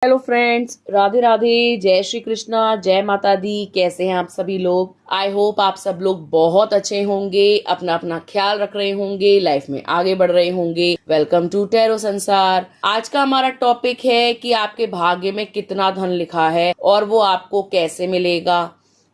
Hello friends, Radhe Radhe, जय श्री कृष्णा, जय माता दी। कैसे हैं आप सभी लोग? आई होप आप सब लोग बहुत अच्छे होंगे, अपना अपना ख्याल रख रहे होंगे, लाइफ में आगे बढ़ रहे होंगे। वेलकम टू टैरो संसार। आज का हमारा टॉपिक है कि आपके भाग्य में कितना धन लिखा है और वो आपको कैसे मिलेगा,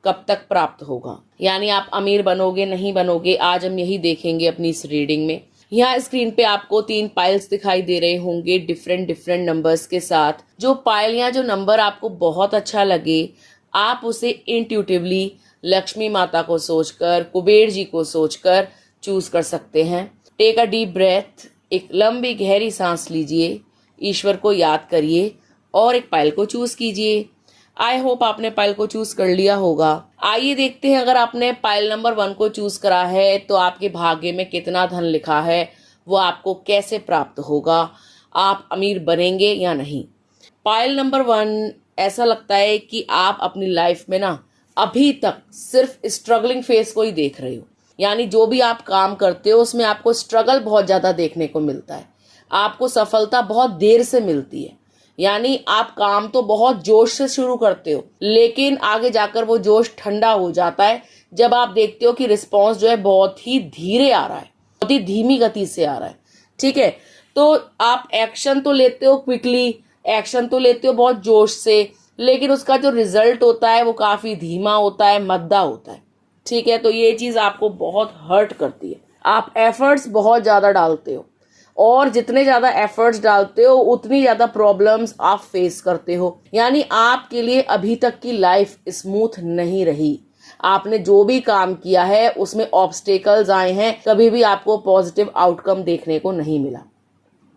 कब तक प्राप्त होगा, यानी आप अमीर बनोगे नहीं बनोगे। आज हम यही देखेंगे अपनी इस रीडिंग में। यहाँ स्क्रीन पे आपको 3 पाइल्स दिखाई दे रहे होंगे डिफरेंट डिफरेंट नंबर्स के साथ। जो पाइल या जो नंबर आपको बहुत अच्छा लगे, आप उसे इंट्यूटिवली लक्ष्मी माता को सोचकर, कुबेर जी को सोचकर चूज कर सकते हैं। टेक अ डीप ब्रेथ, एक लंबी गहरी सांस लीजिए, ईश्वर को याद करिए और एक पाइल को चूज कीजिए। आई होप आपने पाइल को चूज कर लिया होगा। आइए देखते हैं, अगर आपने पाइल नंबर 1 को चूज करा है तो आपके भाग्य में कितना धन लिखा है, वो आपको कैसे प्राप्त होगा, आप अमीर बनेंगे या नहीं। पाइल नंबर 1, ऐसा लगता है कि आप अपनी लाइफ में ना अभी तक सिर्फ स्ट्रगलिंग फेस को ही देख रहे हो। यानी जो भी आप काम करते हो उसमें आपको स्ट्रगल बहुत ज्यादा देखने को मिलता है। आपको सफलता बहुत देर से मिलती है। यानी आप काम तो बहुत जोश से शुरू करते हो, लेकिन आगे जाकर वो जोश ठंडा हो जाता है जब आप देखते हो कि रिस्पॉन्स जो है बहुत ही धीरे आ रहा है, बहुत ही धीमी गति से आ रहा है। ठीक है, तो आप एक्शन तो लेते हो क्विकली, एक्शन तो लेते हो बहुत जोश से, लेकिन उसका जो रिजल्ट होता है वो काफी धीमा होता है, मद्दा होता है। ठीक है, तो ये चीज आपको बहुत हर्ट करती है। आप एफर्ट्स बहुत ज्यादा डालते हो और जितने ज्यादा एफर्ट्स डालते हो उतनी ज्यादा प्रॉब्लम्स आप फेस करते हो। यानी आपके लिए अभी तक की लाइफ स्मूथ नहीं रही। आपने जो भी काम किया है उसमें ऑब्स्टेकल्स आए हैं, कभी भी आपको पॉजिटिव आउटकम देखने को नहीं मिला।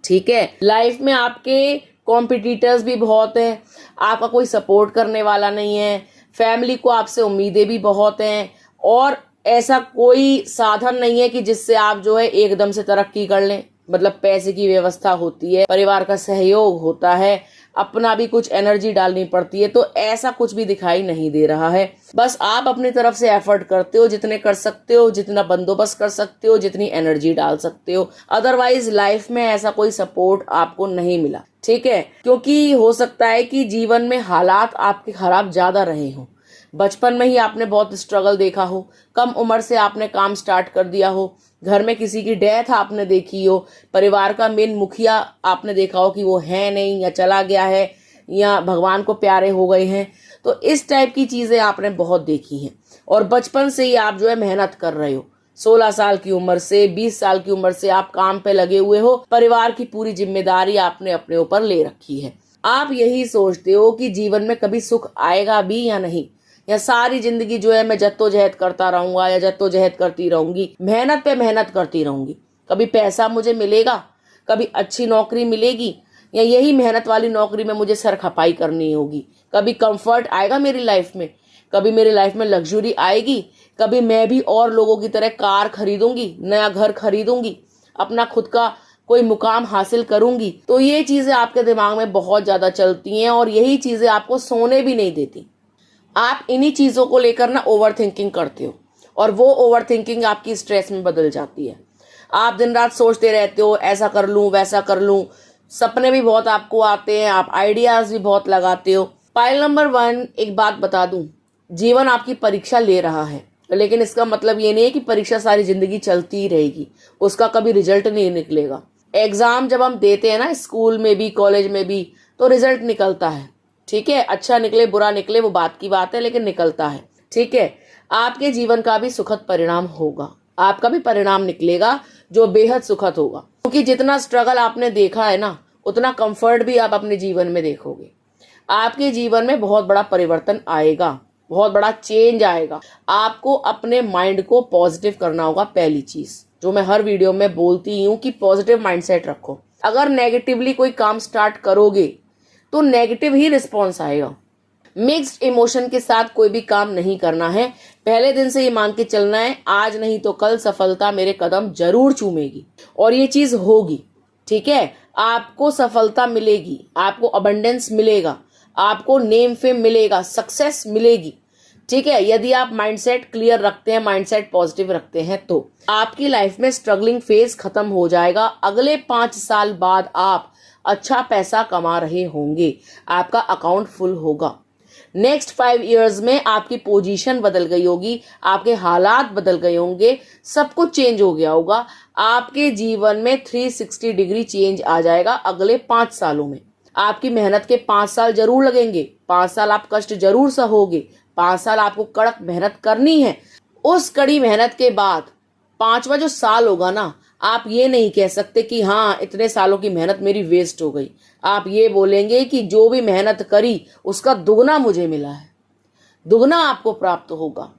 ठीक है, लाइफ में आपके कॉम्पिटिटर्स भी बहुत हैं, आपका कोई सपोर्ट करने वाला नहीं है, फैमिली को आपसे उम्मीदें भी बहुत हैं और ऐसा कोई साधन नहीं है कि जिससे आप जो है एकदम से तरक्की कर लें। मतलब पैसे की व्यवस्था होती है, परिवार का सहयोग होता है, अपना भी कुछ एनर्जी डालनी पड़ती है, तो ऐसा कुछ भी दिखाई नहीं दे रहा है। बस आप अपनी तरफ से एफर्ट करते हो, जितने कर सकते हो, जितना बंदोबस्त कर सकते हो, जितनी एनर्जी डाल सकते हो। अदरवाइज लाइफ में ऐसा कोई सपोर्ट आपको नहीं मिला। ठीक है, क्योंकि हो सकता है कि जीवन में हालात आपके खराब ज्यादा रहे हों। बचपन में ही आपने बहुत स्ट्रगल देखा हो, कम उम्र से आपने काम स्टार्ट कर दिया हो, घर में किसी की डेथ आपने देखी हो, परिवार का मेन मुखिया आपने देखा हो कि वो है नहीं या चला गया है या भगवान को प्यारे हो गए हैं। तो इस टाइप की चीजें आपने बहुत देखी हैं और बचपन से ही आप जो है मेहनत कर रहे हो। 16 साल की उम्र से, 20 साल की उम्र से आप काम पे लगे हुए हो, परिवार की पूरी जिम्मेदारी आपने अपने ऊपर ले रखी है। आप यही सोचते हो कि जीवन में कभी सुख आएगा भी या नहीं, या सारी जिंदगी जो है मैं जद्दोजहद करता रहूंगा या जद्दोजहद करती रहूंगी, मेहनत पे मेहनत करती रहूंगी। कभी पैसा मुझे मिलेगा, कभी अच्छी नौकरी मिलेगी, या यही मेहनत वाली नौकरी में मुझे सर खपाई करनी होगी। कभी कंफर्ट आएगा मेरी लाइफ में, कभी मेरी लाइफ में लग्जरी आएगी, कभी मैं भी और लोगों की तरह कार खरीदूंगी, नया घर खरीदूंगी, अपना खुद का कोई मुकाम हासिल करूंगी। तो ये चीजें आपके दिमाग में बहुत ज्यादा चलती हैं और यही चीजें आपको सोने भी नहीं देती। आप इन्हीं चीजों को लेकर ना ओवर थिंकिंग करते हो और वो ओवर थिंकिंग आपकी स्ट्रेस में बदल जाती है। आप दिन रात सोचते रहते हो, ऐसा कर लूं वैसा कर लूं, सपने भी बहुत आपको आते हैं, आप आइडियाज भी बहुत लगाते हो। पाइल नंबर 1, एक बात बता दूं, जीवन आपकी परीक्षा ले रहा है, लेकिन इसका मतलब ये नहीं है कि परीक्षा सारी जिंदगी चलती ही रहेगी, उसका कभी रिजल्ट नहीं निकलेगा। एग्जाम जब हम देते हैं ना, स्कूल में भी कॉलेज में भी, तो रिजल्ट निकलता है। ठीक है, अच्छा निकले बुरा निकले वो बात की बात है, लेकिन निकलता है। ठीक है, आपके जीवन का भी सुखद परिणाम होगा, आपका भी परिणाम निकलेगा जो बेहद सुखद होगा। क्योंकि जितना स्ट्रगल आपने देखा है ना, उतना कंफर्ट भी आप अपने जीवन में देखोगे। आपके जीवन में बहुत बड़ा परिवर्तन आएगा, बहुत बड़ा चेंज आएगा। आपको अपने माइंड को पॉजिटिव करना होगा। पहली चीज जो मैं हर वीडियो में बोलती हूँ कि पॉजिटिव माइंडसेट रखो। अगर नेगेटिवली कोई काम स्टार्ट करोगे तो नेगेटिव ही रिस्पॉन्स आएगा। मिक्स्ड इमोशन के साथ कोई भी काम नहीं करना है। पहले दिन से ये मान के चलना है, आज नहीं तो कल सफलता मेरे कदम जरूर चूमेगी और ये चीज होगी। ठीक है, आपको सफलता मिलेगी, आपको अबंडेंस मिलेगा, आपको नेम फेम मिलेगा, सक्सेस मिलेगी। ठीक है, यदि आप माइंडसेट क्लियर रखते हैं, माइंडसेट पॉजिटिव रखते हैं, तो आपकी लाइफ में स्ट्रगलिंग फेज खत्म हो जाएगा। अगले 5 साल बाद आप अच्छा पैसा कमा रहे होंगे, आपका अकाउंट फुल होगा। नेक्स्ट 5 इयर्स में आपकी पोजीशन बदल गई होगी, आपके हालात बदल गए होंगे, सब कुछ चेंज हो गया होगा। आपके जीवन में 360 डिग्री चेंज आ जाएगा अगले 5 सालों में। आपकी मेहनत के 5 साल जरूर लगेंगे, 5 साल आप कष्ट जरूर सहोगे, 5 साल आपको कड़क मेहनत करनी है। उस कड़ी मेहनत के बाद 5वां जो साल होगा ना, आप ये नहीं कह सकते कि हाँ इतने सालों की मेहनत मेरी वेस्ट हो गई। आप ये बोलेंगे कि जो भी मेहनत करी उसका दुगना मुझे मिला है, दुगना आपको प्राप्त होगा।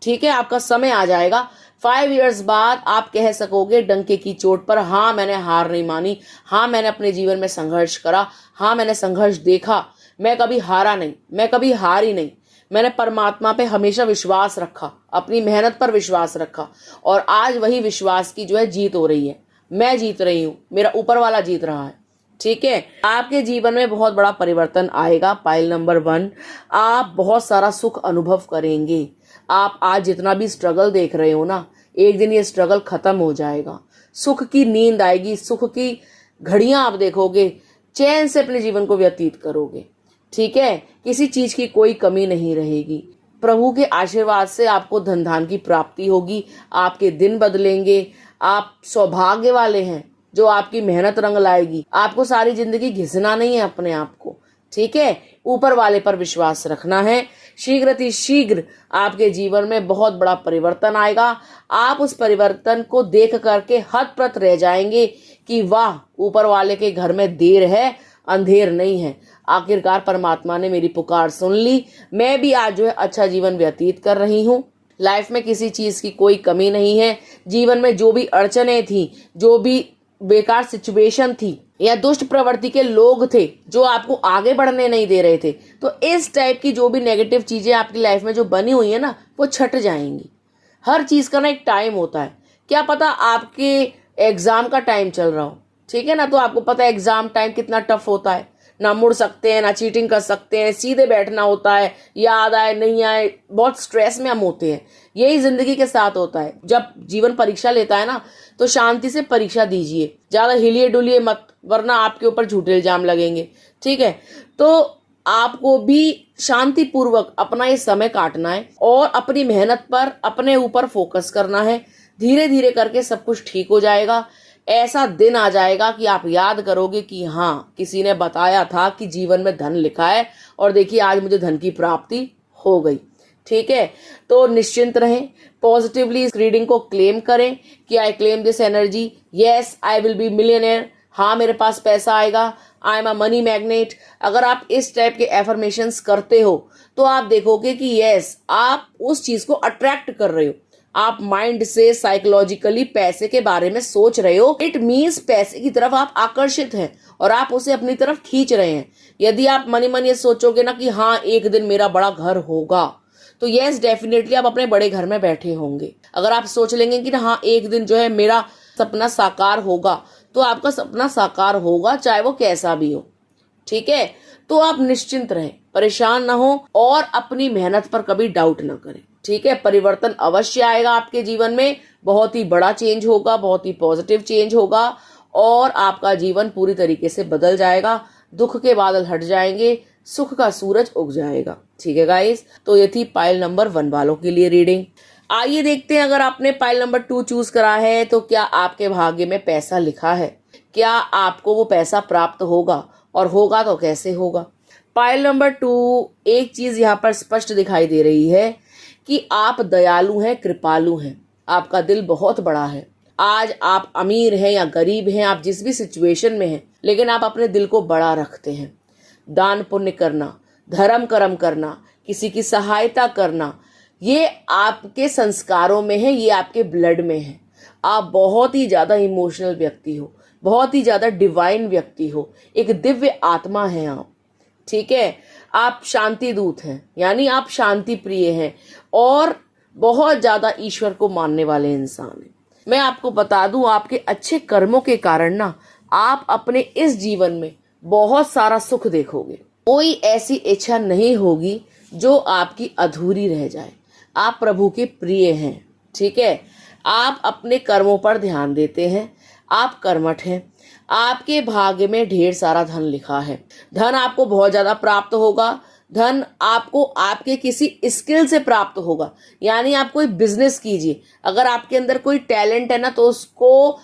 ठीक है, आपका समय आ जाएगा। 5 इयर्स बाद आप कह सकोगे डंके की चोट पर, हाँ मैंने हार नहीं मानी, हाँ मैंने अपने जीवन में संघर्ष करा, हाँ मैंने संघर्ष देखा, मैं कभी हारा नहीं, मैं कभी हारी नहीं, मैंने परमात्मा पे हमेशा विश्वास रखा, अपनी मेहनत पर विश्वास रखा, और आज वही विश्वास की जो है जीत हो रही है। मैं जीत रही हूं, मेरा ऊपर वाला जीत रहा है। ठीक है, आपके जीवन में बहुत बड़ा परिवर्तन आएगा। पाइल नंबर 1, आप बहुत सारा सुख अनुभव करेंगे। आप आज जितना भी स्ट्रगल देख रहे हो ना, एक दिन ये स्ट्रगल खत्म हो जाएगा, सुख की नींद आएगी, सुख की घड़ियां आप देखोगे, चैन से अपने जीवन को व्यतीत करोगे। ठीक है, किसी चीज की कोई कमी नहीं रहेगी। प्रभु के आशीर्वाद से आपको धन धान की प्राप्ति होगी, आपके दिन बदलेंगे, आप सौभाग्य वाले हैं, जो आपकी मेहनत रंग लाएगी। आपको सारी जिंदगी घिसना नहीं है अपने आप को। ठीक है, ऊपर वाले पर विश्वास रखना है। शीघ्र आपके जीवन में बहुत बड़ा परिवर्तन आएगा। आप उस परिवर्तन को देख करके हतप्रत रह जाएंगे कि वाह, ऊपर वाले के घर में देर है, अंधेर नहीं है। आखिरकार परमात्मा ने मेरी पुकार सुन ली, मैं भी आज जो है अच्छा जीवन व्यतीत कर रही हूँ। लाइफ में किसी चीज की कोई कमी नहीं है। जीवन में जो भी अड़चने थी, जो भी बेकार सिचुएशन थी, या दुष्ट प्रवृत्ति के लोग थे जो आपको आगे बढ़ने नहीं दे रहे थे, तो इस टाइप की जो भी नेगेटिव चीजें आपकी लाइफ में जो बनी हुई है ना, वो छट जाएंगी। हर चीज का ना एक टाइम होता है। क्या पता आपके एग्जाम का टाइम चल रहा हो, ठीक है ना, तो आपको पता है एग्जाम टाइम कितना टफ होता है, ना मुड़ सकते हैं, ना चीटिंग कर सकते हैं, सीधे बैठना होता है, याद आए नहीं आए, बहुत स्ट्रेस में हम होते हैं। यही जिंदगी के साथ होता है। जब जीवन परीक्षा लेता है ना, तो शांति से परीक्षा दीजिए, ज्यादा हिलिए डुलिए मत, वरना आपके ऊपर झूठे इल्जाम लगेंगे। ठीक है, तो आपको भी शांति पूर्वक अपना ये समय काटना है और अपनी मेहनत पर, अपने ऊपर फोकस करना है। धीरे धीरे करके सब कुछ ठीक हो जाएगा। ऐसा दिन आ जाएगा कि आप याद करोगे कि हाँ, किसी ने बताया था कि जीवन में धन लिखा है, और देखिए आज मुझे धन की प्राप्ति हो गई। ठीक है, तो निश्चिंत रहें, पॉजिटिवली इस रीडिंग को क्लेम करें कि आई claim this energy, yes I will be millionaire, हाँ मेरे पास पैसा आएगा, आई एम अ मनी मैग्नेट। अगर आप इस टाइप के एफर्मेशंस करते हो तो आप देखोगे कि यस, आप उस चीज को अट्रैक्ट कर रहे हो। आप माइंड से साइकोलॉजिकली पैसे के बारे में सोच रहे हो। इट मीन्स पैसे की तरफ आप आकर्षित हैं और आप उसे अपनी तरफ खींच रहे हैं। यदि आप मन ही मन ये सोचोगे ना कि हाँ एक दिन मेरा बड़ा घर होगा, तो यस डेफिनेटली आप अपने बड़े घर में बैठे होंगे। अगर आप सोच लेंगे कि ना हाँ एक दिन जो है मेरा सपना साकार होगा, तो आपका सपना साकार होगा, चाहे वो कैसा भी हो। ठीक है, तो आप निश्चिंत रहें, परेशान ना हो और अपनी मेहनत पर कभी डाउट ना करें। ठीक है, परिवर्तन अवश्य आएगा आपके जीवन में, बहुत ही बड़ा चेंज होगा, बहुत ही पॉजिटिव चेंज होगा और आपका जीवन पूरी तरीके से बदल जाएगा। दुख के बादल हट जाएंगे, सुख का सूरज उग जाएगा। ठीक है गाइस, तो ये थी पाइल नंबर 1 वालों के लिए रीडिंग। आइए देखते हैं, अगर आपने पाइल नंबर 2 चूज करा है तो क्या आपके भाग्य में पैसा लिखा है, क्या आपको वो पैसा प्राप्त होगा, और होगा तो कैसे होगा। पाइल नंबर 2, एक चीज यहाँ पर स्पष्ट दिखाई दे रही है कि आप दयालु हैं, कृपालु हैं, आपका दिल बहुत बड़ा है। आज आप अमीर हैं या गरीब हैं, आप जिस भी सिचुएशन में हैं, लेकिन आप अपने दिल को बड़ा रखते हैं। दान पुण्य करना, धर्म कर्म करना, किसी की सहायता करना, ये आपके संस्कारों में है, ये आपके ब्लड में है। आप बहुत ही ज्यादा इमोशनल व्यक्ति हो, बहुत ही ज्यादा डिवाइन व्यक्ति हो, एक दिव्य आत्मा है आप। ठीक है, आप शांति दूत हैं, यानी आप शांति प्रिय हैं और बहुत ज्यादा ईश्वर को मानने वाले इंसान हैं। मैं आपको बता दूं, आपके अच्छे कर्मों के कारण ना आप अपने इस जीवन में बहुत सारा सुख देखोगे। कोई ऐसी इच्छा नहीं होगी जो आपकी अधूरी रह जाए। आप प्रभु के प्रिय हैं। ठीक है, आप अपने कर्मों पर ध्यान देते हैं, आप कर्मठ हैं, आपके भाग्य में ढेर सारा धन लिखा है। धन आपको बहुत ज्यादा प्राप्त होगा। धन आपको आपके किसी स्किल से प्राप्त होगा। यानी आप कोई बिजनेस कीजिए, अगर आपके अंदर कोई टैलेंट है ना तो उसको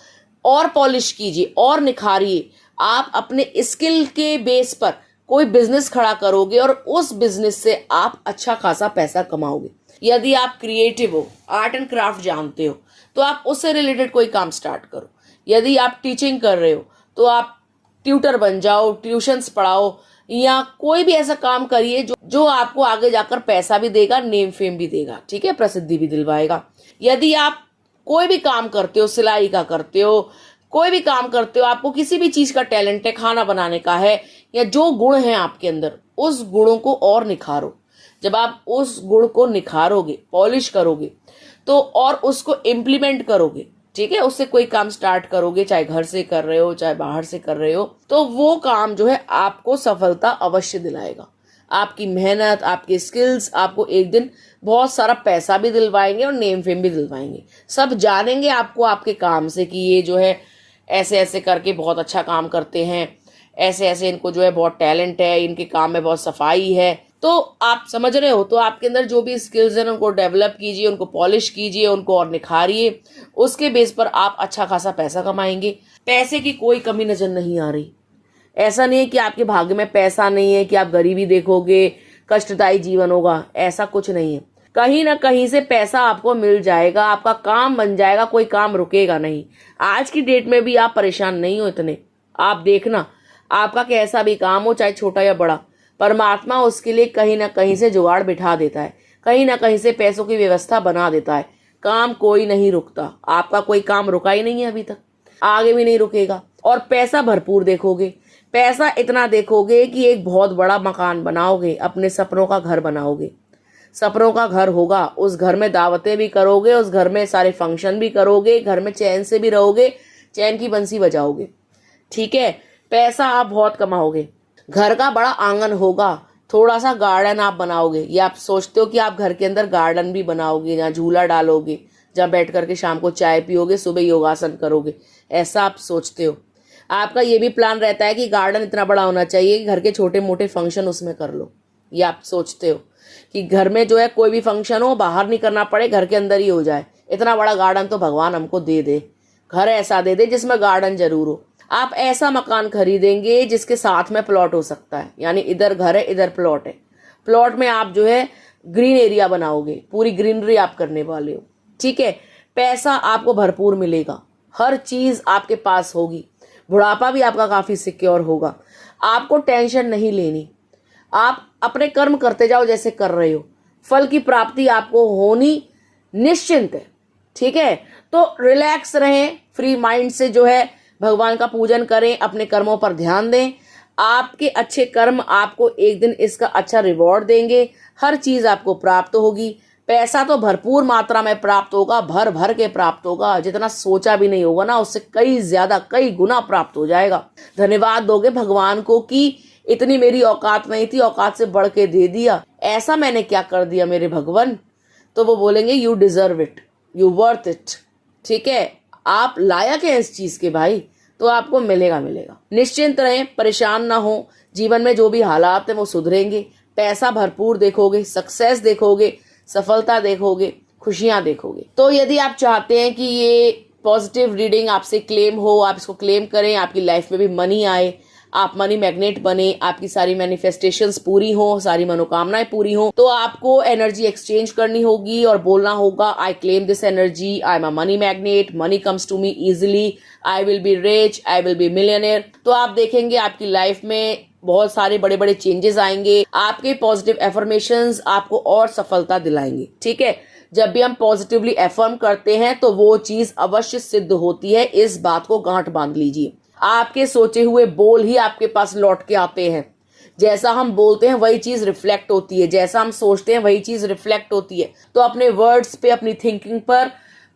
और पॉलिश कीजिए और निखारिए। आप अपने स्किल के बेस पर कोई बिजनेस खड़ा करोगे और उस बिजनेस से आप अच्छा खासा पैसा कमाओगे। यदि आप क्रिएटिव हो, आर्ट एंड क्राफ्ट जानते हो, तो आप उससे रिलेटेड कोई काम स्टार्ट करो। यदि आप टीचिंग कर रहे हो तो आप ट्यूटर बन जाओ, ट्यूशंस पढ़ाओ, या कोई भी ऐसा काम करिए जो आपको आगे जाकर पैसा भी देगा, नेम फेम भी देगा, ठीक है, प्रसिद्धि भी दिलवाएगा। यदि आप कोई भी काम करते हो, सिलाई का करते हो, कोई भी काम करते हो, आपको किसी भी चीज का टैलेंट है, खाना बनाने का है, या जो गुण है आपके अंदर, उस गुणों को और निखारो। जब आप उस गुण को निखारोगे, पॉलिश करोगे, तो और उसको इम्प्लीमेंट करोगे, ठीक है, उससे कोई काम स्टार्ट करोगे, चाहे घर से कर रहे हो चाहे बाहर से कर रहे हो, तो वो काम जो है आपको सफलता अवश्य दिलाएगा। आपकी मेहनत, आपके स्किल्स आपको एक दिन बहुत सारा पैसा भी दिलवाएंगे और नेम फेम भी दिलवाएंगे। सब जानेंगे आपको आपके काम से कि ये जो है ऐसे ऐसे करके बहुत अच्छा काम करते हैं, ऐसे ऐसे इनको जो है बहुत टैलेंट है, इनके काम में बहुत सफाई है। तो आप समझ रहे हो, तो आपके अंदर जो भी स्किल्स हैं उनको डेवलप कीजिए, उनको पॉलिश कीजिए, उनको और निखारिए। उसके बेस पर आप अच्छा खासा पैसा कमाएंगे। पैसे की कोई कमी नजर नहीं आ रही। ऐसा नहीं है कि आपके भाग्य में पैसा नहीं है, कि आप गरीबी देखोगे, कष्टदायी जीवन होगा, ऐसा कुछ नहीं है। कहीं ना कहीं से पैसा आपको मिल जाएगा, आपका काम बन जाएगा, कोई काम रुकेगा नहीं। आज की डेट में भी आप परेशान नहीं हो इतने। आप देखना, आपका कैसा भी काम हो, चाहे छोटा या बड़ा, परमात्मा उसके लिए कहीं ना कहीं से जुगाड़ बिठा देता है, कहीं ना कहीं से पैसों की व्यवस्था बना देता है। काम कोई नहीं रुकता। आपका कोई काम रुका ही नहीं है अभी तक, आगे भी नहीं रुकेगा। और पैसा भरपूर देखोगे, पैसा इतना देखोगे कि एक बहुत बड़ा मकान बनाओगे, अपने सपनों का घर बनाओगे। सपनों का घर होगा, उस घर में दावतें भी करोगे, उस घर में सारे फंक्शन भी करोगे, घर में चैन से भी रहोगे, चैन की बंसी बजाओगे, ठीक है। पैसा आप बहुत कमाओगे। घर का बड़ा आंगन होगा, थोड़ा सा गार्डन आप बनाओगे, या आप सोचते हो कि आप घर के अंदर गार्डन भी बनाओगे, जहाँ झूला डालोगे, जहाँ बैठ करके शाम को चाय पियोगे, सुबह योगासन करोगे, ऐसा आप सोचते हो। आपका ये भी प्लान रहता है कि गार्डन इतना बड़ा होना चाहिए कि घर के छोटे मोटे फंक्शन उसमें कर लो। ये आप सोचते हो कि घर में जो है कोई भी फंक्शन हो, बाहर नहीं करना पड़े, घर के अंदर ही हो जाए। इतना बड़ा गार्डन तो भगवान हमको दे दे, घर ऐसा दे दे जिसमें गार्डन जरूर हो। आप ऐसा मकान खरीदेंगे जिसके साथ में प्लॉट हो सकता है, यानी इधर घर है, इधर प्लॉट है। प्लॉट में आप जो है ग्रीन एरिया बनाओगे, पूरी ग्रीनरी आप करने वाले हो, ठीक है। पैसा आपको भरपूर मिलेगा, हर चीज आपके पास होगी। बुढ़ापा भी आपका काफी सिक्योर होगा। आपको टेंशन नहीं लेनी, आप अपने कर्म करते जाओ जैसे कर रहे हो। फल की प्राप्ति आपको होनी निश्चिंत है, ठीक है। तो रिलैक्स रहें, फ्री माइंड से जो है भगवान का पूजन करें, अपने कर्मों पर ध्यान दें। आपके अच्छे कर्म आपको एक दिन इसका अच्छा रिवॉर्ड देंगे। हर चीज आपको प्राप्त होगी। पैसा तो भरपूर मात्रा में प्राप्त होगा, भर भर के प्राप्त होगा। जितना सोचा भी नहीं होगा ना, उससे कई ज्यादा, कई गुना प्राप्त हो जाएगा। धन्यवाद दोगे भगवान को कि इतनी मेरी औकात नहीं थी, औकात से बढ़ के दे दिया। ऐसा मैंने क्या कर दिया मेरे भगवान? तो वो बोलेंगे you deserve it, you worth it, ठीक है। आप लायक हैं इस चीज के भाई, तो आपको मिलेगा मिलेगा। निश्चिंत रहें, परेशान ना हो। जीवन में जो भी हालात है वो सुधरेंगे। पैसा भरपूर देखोगे, सक्सेस देखोगे, सफलता देखोगे, खुशियां देखोगे। तो यदि आप चाहते हैं कि ये पॉजिटिव रीडिंग आपसे क्लेम हो, आप इसको क्लेम करें, आपकी लाइफ में भी मनी आए, आप मनी मैग्नेट बने, आपकी सारी मैनिफेस्टेशंस पूरी हो, सारी मनोकामनाएं पूरी हो, तो आपको एनर्जी एक्सचेंज करनी होगी और बोलना होगा I claim this energy, I am a money magnet, money comes to me easily, I will be rich, I will be millionaire. तो आप देखेंगे आपकी लाइफ में बहुत सारे बड़े बड़े चेंजेस आएंगे। आपके पॉजिटिव एफर्मेशंस आपको और सफलता दिलाएंगे, ठीक है। जब भी हम पॉजिटिवली एफर्म करते हैं तो वो चीज अवश्य सिद्ध होती है। इस बात को गांठ बांध लीजिए। आपके सोचे हुए बोल ही आपके पास लौट के आते हैं। जैसा हम बोलते हैं वही चीज रिफ्लेक्ट होती है, जैसा हम सोचते हैं वही चीज रिफ्लेक्ट होती है। तो अपने वर्ड्स पे, अपनी थिंकिंग पर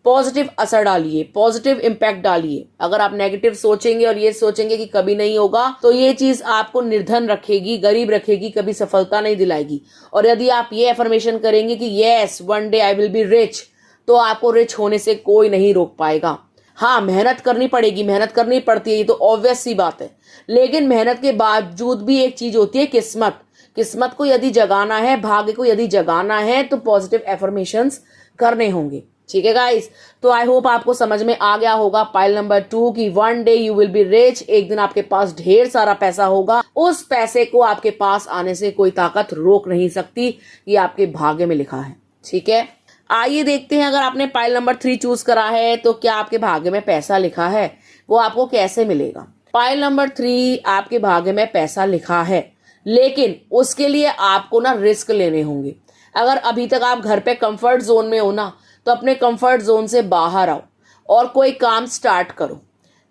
पॉजिटिव असर डालिए, पॉजिटिव इंपैक्ट डालिए। अगर आप नेगेटिव सोचेंगे और ये सोचेंगे कि कभी नहीं होगा, तो ये चीज आपको निर्धन रखेगी, गरीब रखेगी, कभी सफलता नहीं दिलाएगी। और यदि आप ये अफर्मेशन करेंगे कि yes one day I will be rich, तो आपको रिच होने से कोई नहीं रोक पाएगा। हाँ, मेहनत करनी पड़ेगी, मेहनत करनी पड़ती है, ये तो ऑब्वियस सी बात है। लेकिन मेहनत के बावजूद भी एक चीज होती है किस्मत। किस्मत को यदि जगाना है, भाग्य को यदि जगाना है, तो पॉजिटिव एफर्मेशंस करने होंगे। ठीक है गाइस, तो आई होप आपको समझ में आ गया होगा पाइल नंबर 2 की one day you will be rich, एक दिन आपके पास ढेर सारा पैसा होगा। उस पैसे को आपके पास आने से कोई ताकत रोक नहीं सकती, ये आपके भाग्य में लिखा है। ठीक है, आइए देखते हैं, अगर आपने पाइल नंबर 3 चूज करा है तो क्या आपके भाग्य में पैसा लिखा है, वो आपको कैसे मिलेगा। पाइल नंबर 3 आपके भाग्य में पैसा लिखा है, लेकिन उसके लिए आपको ना रिस्क लेने होंगे। अगर अभी तक आप घर पे कंफर्ट जोन में हो ना, तो अपने कंफर्ट जोन से बाहर आओ और कोई काम स्टार्ट करो।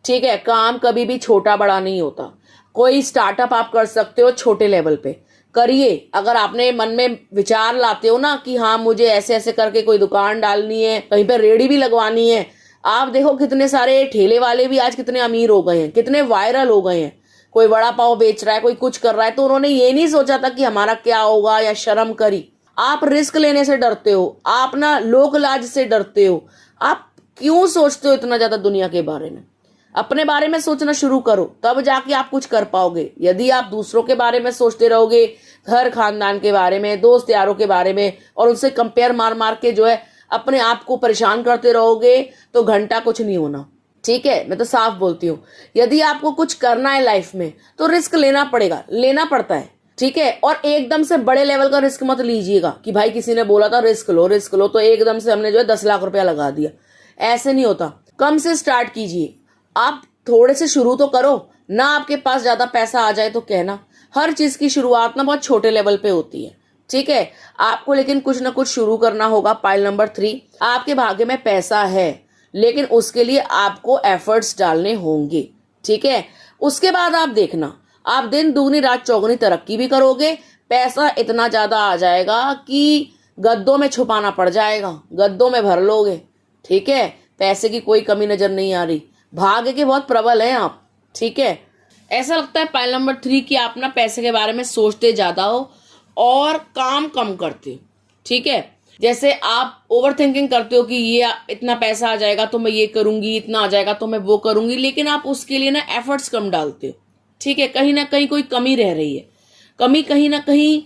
ठीक है, काम कभी भी छोटा बड़ा नहीं होता। कोई स्टार्टअप आप कर सकते हो, छोटे लेवल पे करिए। अगर आपने मन में विचार लाते हो ना कि हाँ मुझे ऐसे ऐसे करके कोई दुकान डालनी है, कहीं पे रेडी भी लगवानी है, आप देखो कितने सारे ठेले वाले भी आज कितने अमीर हो गए हैं, कितने वायरल हो गए हैं। कोई वड़ा पाव बेच रहा है, कोई कुछ कर रहा है, तो उन्होंने ये नहीं सोचा था कि हमारा क्या होगा, या शर्म करी। आप रिस्क लेने से डरते हो, आप ना लोक लाज से डरते हो। आप क्यों सोचते हो इतना ज्यादा दुनिया के बारे में? अपने बारे में सोचना शुरू करो, तब जाके आप कुछ कर पाओगे। यदि आप दूसरों के बारे में सोचते रहोगे, घर खानदान के बारे में, दोस्त यारों के बारे में, और उनसे कंपेयर मार मार के जो है अपने आप को परेशान करते रहोगे, तो घंटा कुछ नहीं होना। ठीक है, मैं तो साफ बोलती हूँ, यदि आपको कुछ करना है लाइफ में तो रिस्क लेना पड़ेगा, लेना पड़ता है। ठीक है, और एकदम से बड़े लेवल का रिस्क मत लीजिएगा कि भाई किसी ने बोला था रिस्क लो तो एकदम से हमने जो है 10 लाख रुपया लगा दिया। ऐसे नहीं होता, कम से स्टार्ट कीजिए। आप थोड़े से शुरू तो करो ना। आपके पास ज्यादा पैसा आ जाए तो कहना, हर चीज की शुरुआत ना बहुत छोटे लेवल पे होती है। ठीक है, आपको लेकिन कुछ ना कुछ शुरू करना होगा। पाइल नंबर 3 आपके भाग्य में पैसा है, लेकिन उसके लिए आपको एफर्ट्स डालने होंगे। ठीक है, उसके बाद आप देखना, आप दिन दुगनी रात चौगुनी तरक्की भी करोगे। पैसा इतना ज्यादा आ जाएगा कि गद्दों में छुपाना पड़ जाएगा, गद्दों में भर लोगे। ठीक है, पैसे की कोई कमी नजर नहीं आ रही, भाग्य के बहुत प्रबल हैं आप। ठीक है, ऐसा लगता है पाइल नंबर 3 कि आप ना पैसे के बारे में सोचते ज्यादा हो और काम कम करते हो। ठीक है, जैसे आप ओवर थिंकिंग करते हो कि ये इतना पैसा आ जाएगा तो मैं ये करूंगी, इतना आ जाएगा तो मैं वो करूंगी, लेकिन आप उसके लिए ना एफर्ट्स कम डालते हो। ठीक है, कहीं ना कहीं कोई कमी रह रही है, कमी कहीं ना कहीं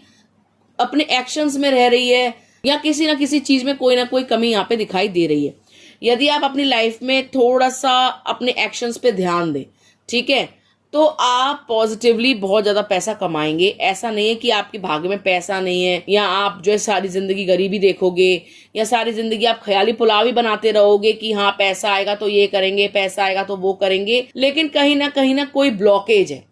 अपने एक्शंस में रह रही है, या किसी ना किसी चीज में कोई ना कोई कमी यहाँ पे दिखाई दे रही है। यदि आप अपनी लाइफ में थोड़ा सा अपने एक्शंस पे ध्यान दें, ठीक है, तो आप पॉजिटिवली बहुत ज्यादा पैसा कमाएंगे। ऐसा नहीं है कि आपके भाग्य में पैसा नहीं है, या आप जो है सारी जिंदगी गरीबी देखोगे, या सारी जिंदगी आप ख्याली पुलाव ही बनाते रहोगे कि हाँ पैसा आएगा तो ये करेंगे, पैसा आएगा तो वो करेंगे। लेकिन कहीं ना कोई ब्लॉकेज है,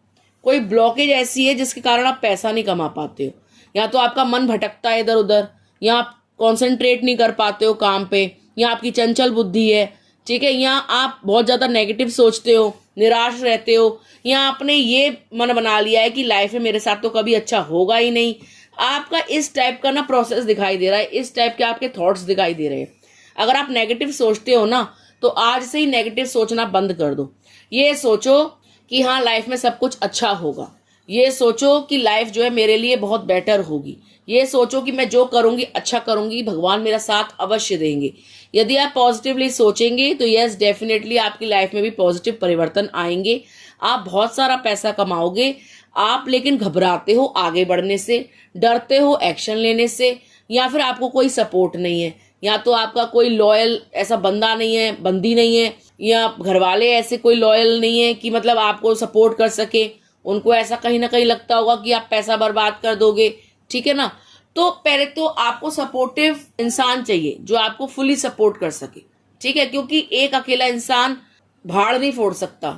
कोई ब्लॉकेज ऐसी है जिसके कारण आप पैसा नहीं कमा पाते हो। या तो आपका मन भटकता है इधर उधर, या आप कॉन्सेंट्रेट नहीं कर पाते हो काम पे, या आपकी चंचल बुद्धि है। ठीक है, या आप बहुत ज्यादा नेगेटिव सोचते हो, निराश रहते हो, या आपने ये मन बना लिया है कि लाइफ में मेरे साथ तो कभी अच्छा होगा ही नहीं। आपका इस टाइप का ना प्रोसेस दिखाई दे रहा है, इस टाइप के आपके थॉट्स दिखाई दे रहे हैं। अगर आप नेगेटिव सोचते हो ना, तो आज से ही नेगेटिव सोचना बंद कर दो। ये सोचो कि हाँ लाइफ में सब कुछ अच्छा होगा, ये सोचो कि लाइफ जो है मेरे लिए बहुत बेटर होगी, ये सोचो कि मैं जो करूंगी अच्छा करूंगी, भगवान मेरा साथ अवश्य देंगे। यदि आप पॉजिटिवली सोचेंगे तो यस डेफिनेटली आपकी लाइफ में भी पॉजिटिव परिवर्तन आएंगे। आप बहुत सारा पैसा कमाओगे। आप लेकिन घबराते हो आगे बढ़ने से, डरते हो एक्शन लेने से, या फिर आपको कोई सपोर्ट नहीं है, या तो आपका कोई लॉयल ऐसा बंदा नहीं है, बंदी नहीं है, या घर वाले ऐसे कोई लॉयल नहीं है कि मतलब आपको सपोर्ट कर सके। उनको ऐसा कहीं ना कहीं लगता होगा कि आप पैसा बर्बाद कर दोगे। ठीक है ना, तो पहले तो आपको सपोर्टिव इंसान चाहिए जो आपको फुली सपोर्ट कर सके। ठीक है, क्योंकि एक अकेला इंसान भाड़ नहीं फोड़ सकता।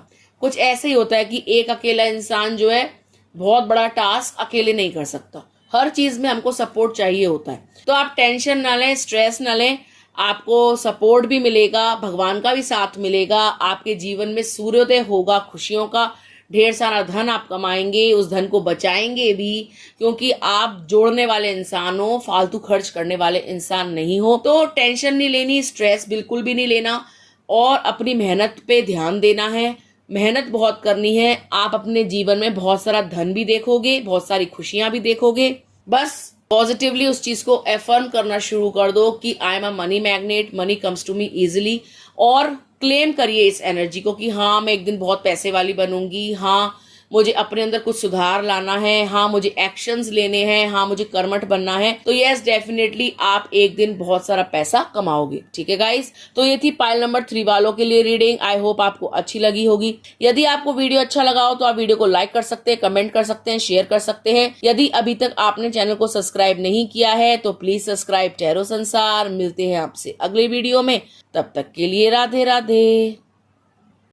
कुछ ऐसे ही होता है कि एक अकेला इंसान जो है बहुत बड़ा टास्क अकेले नहीं कर सकता, हर चीज में हमको सपोर्ट चाहिए होता है। तो आप टेंशन ना लें, स्ट्रेस ना लें, आपको सपोर्ट भी मिलेगा, भगवान का भी साथ मिलेगा, आपके जीवन में सूर्योदय होगा खुशियों का, ढेर सारा धन आप कमाएंगे, उस धन को बचाएंगे भी, क्योंकि आप जोड़ने वाले इंसान हो, फालतू खर्च करने वाले इंसान नहीं हो। तो टेंशन नहीं लेनी, स्ट्रेस बिल्कुल भी नहीं लेना, और अपनी मेहनत पे ध्यान देना है। मेहनत बहुत करनी है, आप अपने जीवन में बहुत सारा धन भी देखोगे, बहुत सारी खुशियां भी देखोगे। बस पॉजिटिवली उस चीज को एफर्म करना शुरू कर दो कि I am a money magnet, money comes to me easily, और क्लेम करिए इस एनर्जी को कि हाँ मैं एक दिन बहुत पैसे वाली बनूंगी, हाँ मुझे अपने अंदर कुछ सुधार लाना है, हाँ मुझे एक्शंस लेने हैं, हाँ मुझे कर्मठ बनना है। तो यस डेफिनेटली आप एक दिन बहुत सारा पैसा कमाओगे। ठीक है गाइस, तो ये थी पाइल नंबर 3 वालों के लिए रीडिंग। आई होप आपको अच्छी लगी होगी। यदि आपको वीडियो अच्छा लगा हो तो आप वीडियो को लाइक कर सकते हैं, कमेंट कर सकते हैं, शेयर कर सकते हैं। यदि अभी तक आपने चैनल को सब्सक्राइब नहीं किया है तो प्लीज सब्सक्राइब टैरो संसार। मिलते हैं आपसे अगले वीडियो में, तब तक के लिए राधे राधे।